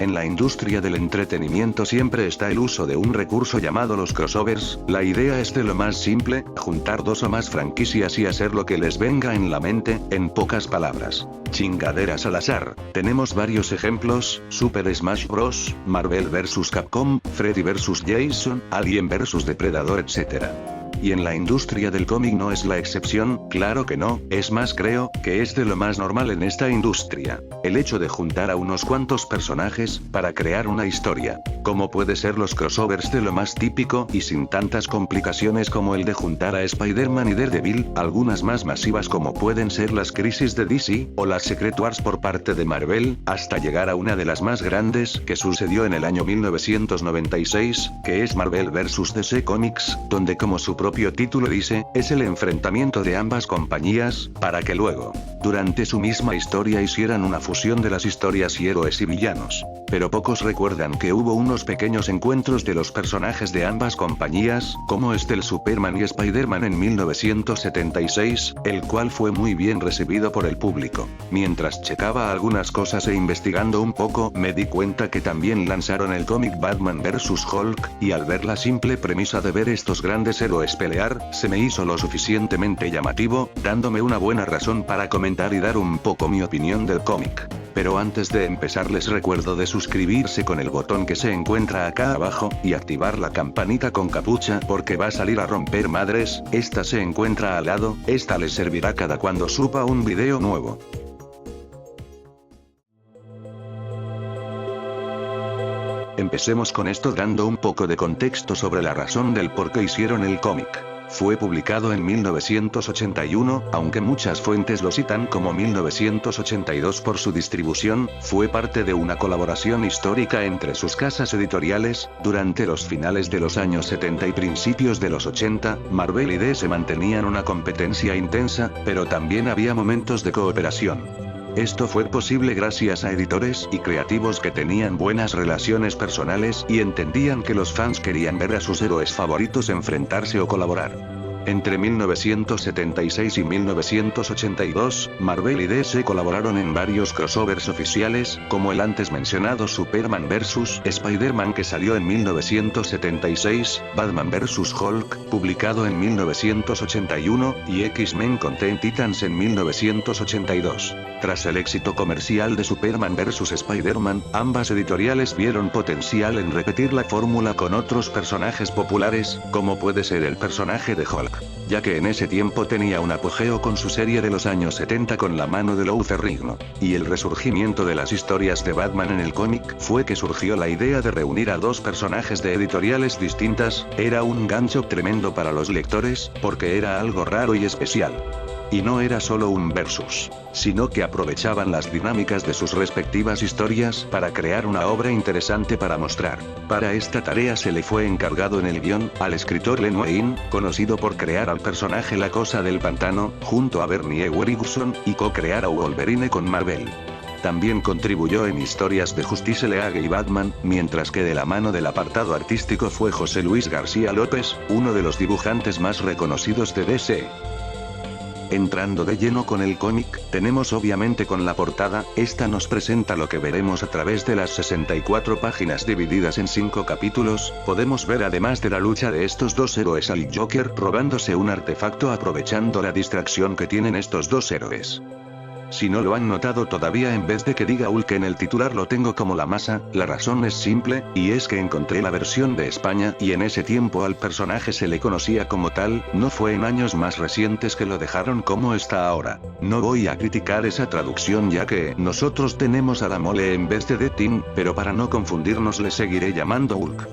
En la industria del entretenimiento siempre está el uso de un recurso llamado los crossovers. La idea es de lo más simple, juntar dos o más franquicias y hacer lo que les venga en la mente, en pocas palabras. Chingaderas al azar. Tenemos varios ejemplos: Super Smash Bros., Marvel vs. Capcom, Freddy vs. Jason, Alien vs. Depredador, etc. Y en la industria del cómic no es la excepción, claro que no, es más, creo que es de lo más normal en esta industria. El hecho de juntar a unos cuantos personajes para crear una historia. Como puede ser los crossovers de lo más típico y sin tantas complicaciones como el de juntar a Spider-Man y Daredevil, algunas más masivas como pueden ser las crisis de DC, o las Secret Wars por parte de Marvel, hasta llegar a una de las más grandes que sucedió en el año 1996, que es Marvel vs. DC Comics, donde como su propio título dice, es el enfrentamiento de ambas compañías, para que luego, durante su misma historia hicieran una fusión de las historias y héroes y villanos. Pero pocos recuerdan que hubo unos pequeños encuentros de los personajes de ambas compañías, como es del Superman y Spider-Man en 1976, el cual fue muy bien recibido por el público. Mientras checaba algunas cosas e investigando un poco, me di cuenta que también lanzaron el cómic Batman vs. Hulk, y al ver la simple premisa de ver estos grandes héroes pelear, se me hizo lo suficientemente llamativo, dándome una buena razón para comentar y dar un poco mi opinión del cómic. Pero antes de empezar les recuerdo de suscribirse con el botón que se encuentra acá abajo, y activar la campanita con capucha porque va a salir a romper madres. Esta se encuentra al lado, esta les servirá cada cuando suba un video nuevo. Empecemos con esto dando un poco de contexto sobre la razón del por qué hicieron el cómic. Fue publicado en 1981, aunque muchas fuentes lo citan como 1982 por su distribución. Fue parte de una colaboración histórica entre sus casas editoriales. Durante los finales de los años 70 y principios de los 80, Marvel y DC mantenían una competencia intensa, pero también había momentos de cooperación. Esto fue posible gracias a editores y creativos que tenían buenas relaciones personales y entendían que los fans querían ver a sus héroes favoritos enfrentarse o colaborar. Entre 1976 y 1982, Marvel y DC colaboraron en varios crossovers oficiales, como el antes mencionado Superman vs. Spider-Man que salió en 1976, Batman vs. Hulk, publicado en 1981, y X-Men con Teen Titans en 1982. Tras el éxito comercial de Superman vs. Spider-Man, ambas editoriales vieron potencial en repetir la fórmula con otros personajes populares, como puede ser el personaje de Hulk, ya que en ese tiempo tenía un apogeo con su serie de los años 70 con la mano de Lou Ferrigno. Y el resurgimiento de las historias de Batman en el cómic fue que surgió la idea de reunir a dos personajes de editoriales distintas. Era un gancho tremendo para los lectores, porque era algo raro y especial. Y no era solo un versus, sino que aprovechaban las dinámicas de sus respectivas historias para crear una obra interesante para mostrar. Para esta tarea se le fue encargado en el guión al escritor Len Wein, conocido por crear al personaje La Cosa del Pantano, junto a Bernie Wrightson, y co-crear a Wolverine con Marvel. También contribuyó en historias de Justice League y Batman, mientras que de la mano del apartado artístico fue José Luis García López, uno de los dibujantes más reconocidos de DC. Entrando de lleno con el cómic, tenemos obviamente con la portada. Esta nos presenta lo que veremos a través de las 64 páginas divididas en 5 capítulos. Podemos ver además de la lucha de estos dos héroes al Joker robándose un artefacto aprovechando la distracción que tienen estos dos héroes. Si no lo han notado todavía, en vez de que diga Hulk en el titular lo tengo como la masa, la razón es simple, y es que encontré la versión de España y en ese tiempo al personaje se le conocía como tal. No fue en años más recientes que lo dejaron como está ahora. No voy a criticar esa traducción ya que nosotros tenemos a la mole en vez de The Thing, pero para no confundirnos le seguiré llamando Hulk.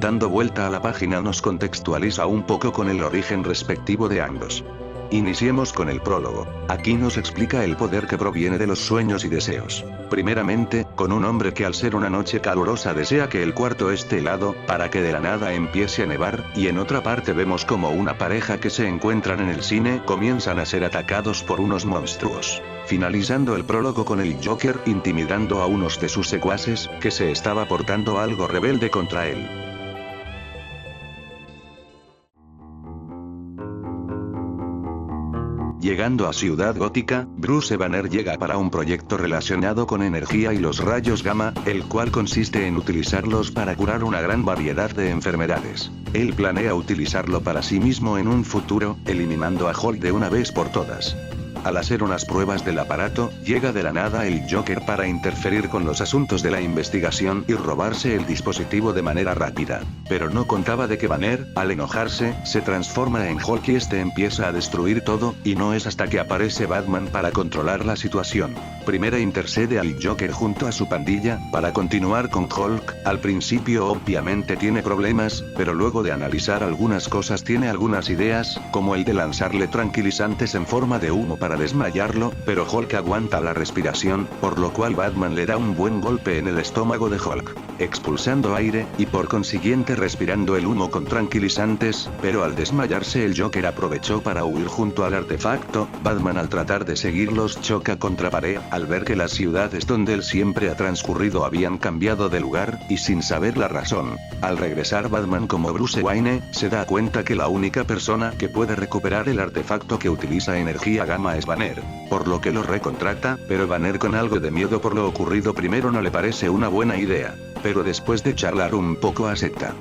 Dando vuelta a la página nos contextualiza un poco con el origen respectivo de ambos. Iniciemos con el prólogo. Aquí nos explica el poder que proviene de los sueños y deseos. Primeramente, con un hombre que al ser una noche calurosa desea que el cuarto esté helado, para que de la nada empiece a nevar, y en otra parte vemos como una pareja que se encuentran en el cine comienzan a ser atacados por unos monstruos. Finalizando el prólogo con el Joker intimidando a unos de sus secuaces, que se estaba portando algo rebelde contra él. Llegando a Ciudad Gótica, Bruce Banner llega para un proyecto relacionado con energía y los rayos gamma, el cual consiste en utilizarlos para curar una gran variedad de enfermedades. Él planea utilizarlo para sí mismo en un futuro, eliminando a Hulk de una vez por todas. Al hacer unas pruebas del aparato, llega de la nada el Joker para interferir con los asuntos de la investigación y robarse el dispositivo de manera rápida. Pero no contaba de que Banner, al enojarse, se transforma en Hulk y este empieza a destruir todo, y no es hasta que aparece Batman para controlar la situación. Primero intercede al Joker junto a su pandilla, para continuar con Hulk. Al principio obviamente tiene problemas, pero luego de analizar algunas cosas tiene algunas ideas, como el de lanzarle tranquilizantes en forma de humo para desmayarlo, pero Hulk aguanta la respiración, por lo cual Batman le da un buen golpe en el estómago de Hulk, expulsando aire, y por consiguiente respirando el humo con tranquilizantes, pero al desmayarse el Joker aprovechó para huir junto al artefacto. Batman al tratar de seguirlos choca contra pared, al ver que las ciudades donde él siempre ha transcurrido habían cambiado de lugar, y sin saber la razón. Al regresar Batman como Bruce Wayne, se da cuenta que la única persona que puede recuperar el artefacto que utiliza energía gamma es Banner, por lo que lo recontrata, pero Banner con algo de miedo por lo ocurrido primero no le parece una buena idea, pero después de charlar un poco acepta.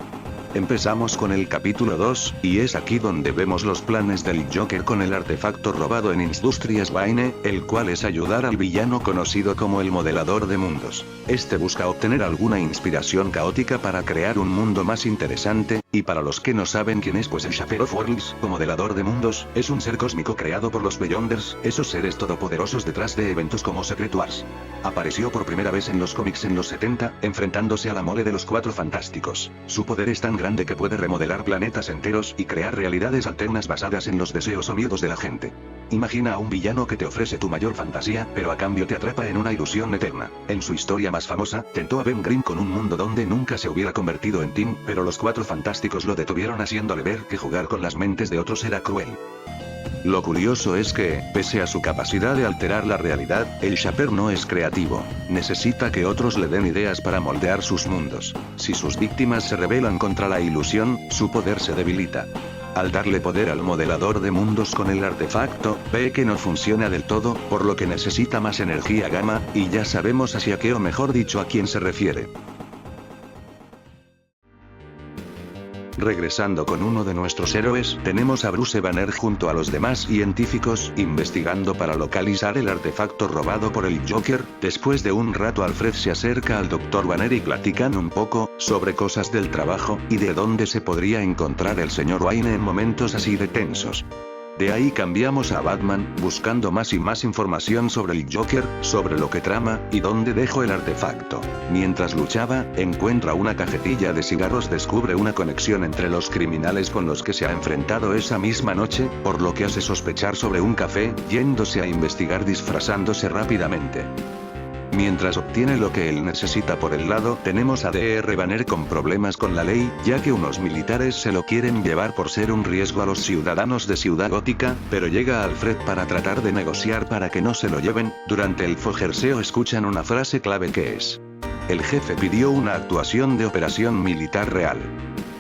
Empezamos con el capítulo 2, y es aquí donde vemos los planes del Joker con el artefacto robado en Industrias Wayne, el cual es ayudar al villano conocido como el Modelador de Mundos. Este busca obtener alguna inspiración caótica para crear un mundo más interesante, y para los que no saben quién es, pues el Shaper of Worlds, o Modelador de Mundos, es un ser cósmico creado por los Beyonders, esos seres todopoderosos detrás de eventos como Secret Wars. Apareció por primera vez en los cómics en los 70, enfrentándose a la mole de los Cuatro Fantásticos. Su poder es tan grande que puede remodelar planetas enteros y crear realidades alternas basadas en los deseos o miedos de la gente. Imagina a un villano que te ofrece tu mayor fantasía, pero a cambio te atrapa en una ilusión eterna. En su historia más famosa, tentó a Ben Grimm con un mundo donde nunca se hubiera convertido en Tim, pero los Cuatro Fantásticos lo detuvieron haciéndole ver que jugar con las mentes de otros era cruel. Lo curioso es que, pese a su capacidad de alterar la realidad, el Shaper no es creativo. Necesita que otros le den ideas para moldear sus mundos. Si sus víctimas se rebelan contra la ilusión, su poder se debilita. Al darle poder al Modelador de Mundos con el artefacto, ve que no funciona del todo, por lo que necesita más energía gamma, y ya sabemos hacia qué, o mejor dicho a quién se refiere. Regresando con uno de nuestros héroes, tenemos a Bruce Banner junto a los demás científicos, investigando para localizar el artefacto robado por el Joker. Después de un rato Alfred se acerca al Dr. Banner y platican un poco, sobre cosas del trabajo, y de dónde se podría encontrar el señor Wayne en momentos así de tensos. De ahí cambiamos a Batman, buscando más y más información sobre el Joker, sobre lo que trama, y dónde dejó el artefacto. Mientras luchaba, encuentra una cajetilla de cigarros, descubre una conexión entre los criminales con los que se ha enfrentado esa misma noche, por lo que hace sospechar sobre un café, yéndose a investigar disfrazándose rápidamente. Mientras obtiene lo que él necesita por el lado, tenemos a Dr. Banner con problemas con la ley, ya que unos militares se lo quieren llevar por ser un riesgo a los ciudadanos de Ciudad Gótica, pero llega Alfred para tratar de negociar para que no se lo lleven. Durante el fojerseo escuchan una frase clave que es: el jefe pidió una actuación de operación militar real.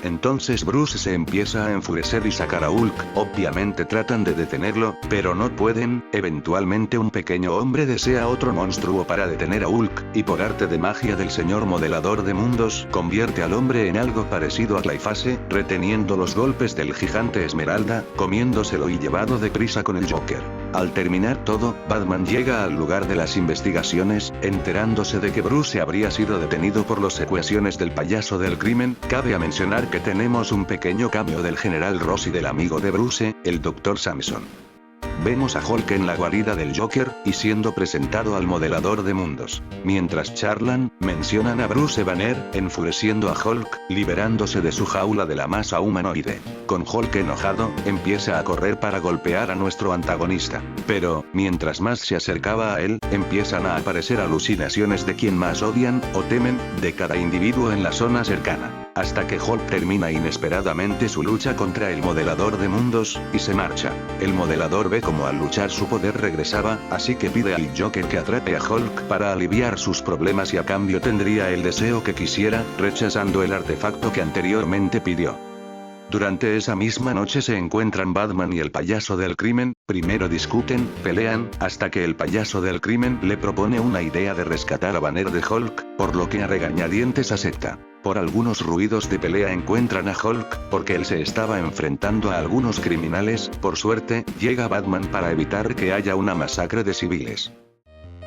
Entonces Bruce se empieza a enfurecer y sacar a Hulk. Obviamente tratan de detenerlo, pero no pueden. Eventualmente un pequeño hombre desea otro monstruo para detener a Hulk, y por arte de magia del señor Modelador de Mundos, convierte al hombre en algo parecido a Clayface, reteniendo los golpes del gigante Esmeralda, comiéndoselo y llevado deprisa con el Joker. Al terminar todo, Batman llega al lugar de las investigaciones, enterándose de que Bruce habría sido detenido por las ecuaciones del payaso del crimen. Cabe a mencionar que tenemos un pequeño cambio del general Ross y del amigo de Bruce, el Dr. Samson. Vemos a Hulk en la guarida del Joker, y siendo presentado al Modelador de Mundos. Mientras charlan, mencionan a Bruce Banner, enfureciendo a Hulk, liberándose de su jaula de la masa humanoide. Con Hulk enojado, empieza a correr para golpear a nuestro antagonista. Pero, mientras más se acercaba a él, empiezan a aparecer alucinaciones de quien más odian, o temen, de cada individuo en la zona cercana. Hasta que Hulk termina inesperadamente su lucha contra el Modelador de Mundos, y se marcha. El Modelador ve como al luchar su poder regresaba, así que pide al Joker que atrape a Hulk para aliviar sus problemas y a cambio tendría el deseo que quisiera, rechazando el artefacto que anteriormente pidió. Durante esa misma noche se encuentran Batman y el payaso del crimen, primero discuten, pelean, hasta que el payaso del crimen le propone una idea de rescatar a Banner de Hulk, por lo que a regañadientes acepta. Por algunos ruidos de pelea encuentran a Hulk, porque él se estaba enfrentando a algunos criminales, por suerte, llega Batman para evitar que haya una masacre de civiles.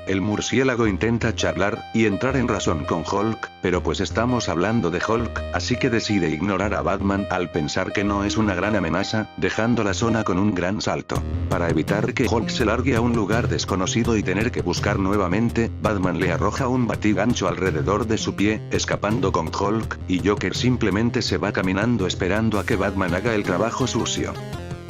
El murciélago intenta charlar, y entrar en razón con Hulk, pero pues estamos hablando de Hulk, así que decide ignorar a Batman al pensar que no es una gran amenaza, dejando la zona con un gran salto. Para evitar que Hulk se largue a un lugar desconocido y tener que buscar nuevamente, Batman le arroja un batigancho alrededor de su pie, escapando con Hulk, y Joker simplemente se va caminando esperando a que Batman haga el trabajo sucio.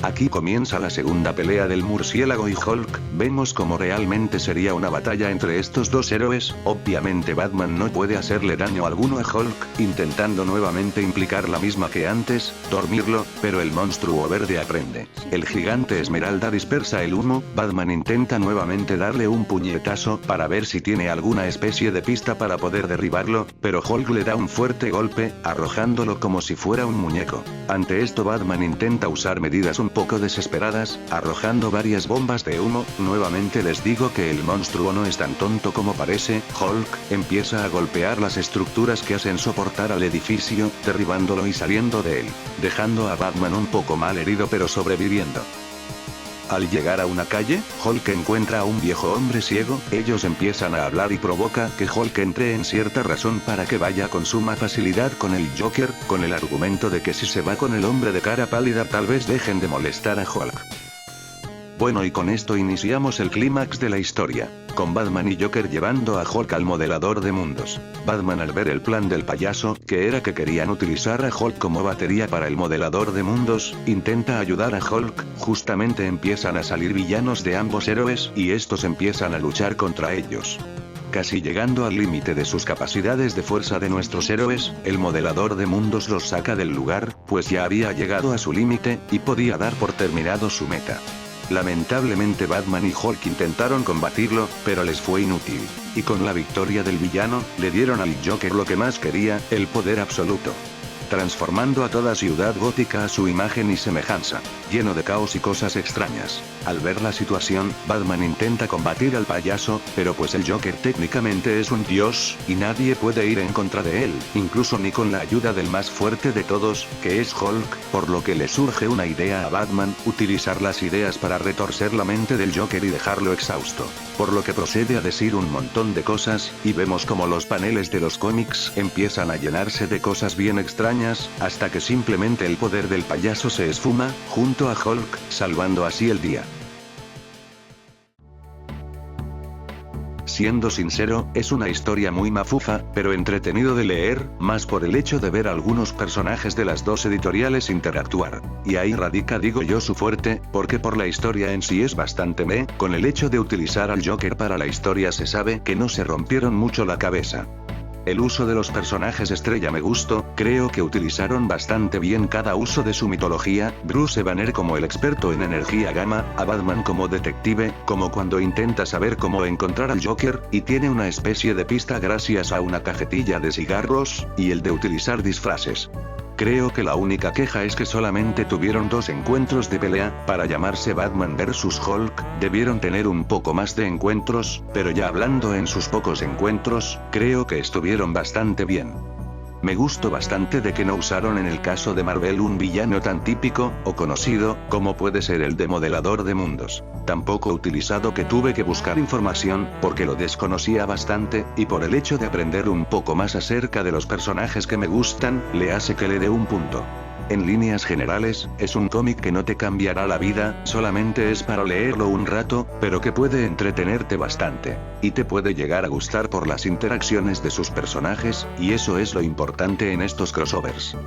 Aquí comienza la segunda pelea del murciélago y Hulk, vemos como realmente sería una batalla entre estos dos héroes, obviamente Batman no puede hacerle daño alguno a Hulk, intentando nuevamente implicar la misma que antes, dormirlo, pero el monstruo verde aprende. El gigante Esmeralda dispersa el humo, Batman intenta nuevamente darle un puñetazo para ver si tiene alguna especie de pista para poder derribarlo, pero Hulk le da un fuerte golpe, arrojándolo como si fuera un muñeco. Ante esto Batman intenta usar medidas un poco desesperadas, arrojando varias bombas de humo. Nuevamente les digo que el monstruo no es tan tonto como parece. Hulk empieza a golpear las estructuras que hacen soportar al edificio, derribándolo y saliendo de él, dejando a Batman un poco mal herido pero sobreviviendo. Al llegar a una calle, Hulk encuentra a un viejo hombre ciego, ellos empiezan a hablar y provoca que Hulk entre en cierta razón para que vaya con suma facilidad con el Joker, con el argumento de que si se va con el hombre de cara pálida tal vez dejen de molestar a Hulk. Bueno, y con esto iniciamos el clímax de la historia, con Batman y Joker llevando a Hulk al modelador de mundos. Batman al ver el plan del payaso, que era que querían utilizar a Hulk como batería para el modelador de mundos, intenta ayudar a Hulk, justamente empiezan a salir villanos de ambos héroes, y estos empiezan a luchar contra ellos. Casi llegando al límite de sus capacidades de fuerza de nuestros héroes, el modelador de mundos los saca del lugar, pues ya había llegado a su límite, y podía dar por terminado su meta. Lamentablemente Batman y Hulk intentaron combatirlo, pero les fue inútil. Y con la victoria del villano, le dieron al Joker lo que más quería, el poder absoluto. Transformando a toda ciudad gótica a su imagen y semejanza, lleno de caos y cosas extrañas. Al ver la situación, Batman intenta combatir al payaso, pero pues el Joker técnicamente es un dios, y nadie puede ir en contra de él, incluso ni con la ayuda del más fuerte de todos, que es Hulk, por lo que le surge una idea a Batman, utilizar las ideas para retorcer la mente del Joker y dejarlo exhausto. Por lo que procede a decir un montón de cosas, y vemos como los paneles de los cómics empiezan a llenarse de cosas bien extrañas, hasta que simplemente el poder del payaso se esfuma, junto a Hulk, salvando así el día. Siendo sincero, es una historia muy mafufa, pero entretenido de leer, más por el hecho de ver algunos personajes de las dos editoriales interactuar. Y ahí radica digo yo su fuerte, porque por la historia en sí es bastante meh, con el hecho de utilizar al Joker para la historia se sabe que no se rompieron mucho la cabeza. El uso de los personajes estrella me gustó, creo que utilizaron bastante bien cada uso de su mitología, Bruce Banner como el experto en energía gamma, a Batman como detective, como cuando intenta saber cómo encontrar al Joker, y tiene una especie de pista gracias a una cajetilla de cigarros, y el de utilizar disfraces. Creo que la única queja es que solamente tuvieron 2 encuentros de pelea, para llamarse Batman vs Hulk, debieron tener un poco más de encuentros, pero ya hablando en sus pocos encuentros, creo que estuvieron bastante bien. Me gustó bastante de que no usaron en el caso de Marvel un villano tan típico, o conocido, como puede ser el de modelador de mundos. Tampoco utilizado que tuve que buscar información, porque lo desconocía bastante, y por el hecho de aprender un poco más acerca de los personajes que me gustan, le hace que le dé un punto. En líneas generales, es un cómic que no te cambiará la vida, solamente es para leerlo un rato, pero que puede entretenerte bastante. Y te puede llegar a gustar por las interacciones de sus personajes, y eso es lo importante en estos crossovers.